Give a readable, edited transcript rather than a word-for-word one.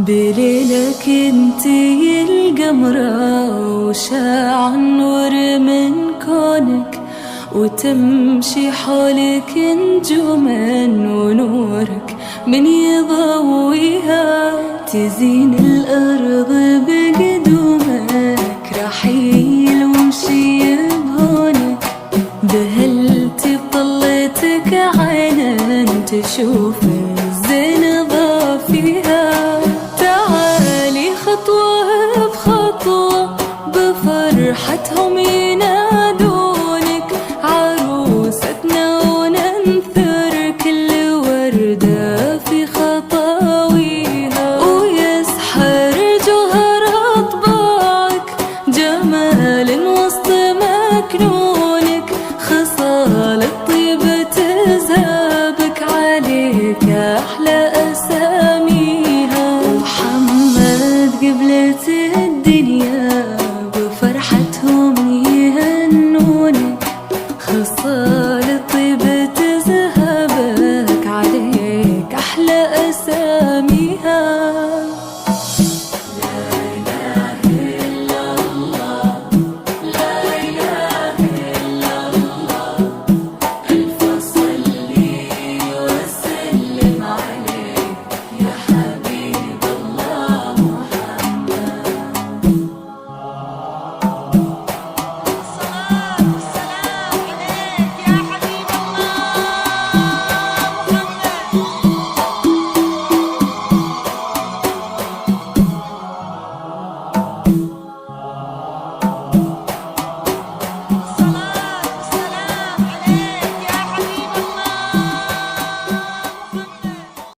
بليلك انتي القمرة وشاع النور من كونك، وتمشي حولك نجوما ونورك من يضويها، تزين الأرض بقدومك رحيل ومشي بهونك، ذهلت بطلتك عينا تشوف الزين ضافيها. تعالي خطوة بخطوة بفرحتهم ينادونك عروستنا، وننثر كل وردة في خطاويها، ويسحر جوهر أطباعك جمال وسط مكنونك، خصال الطيبة تزابك عليك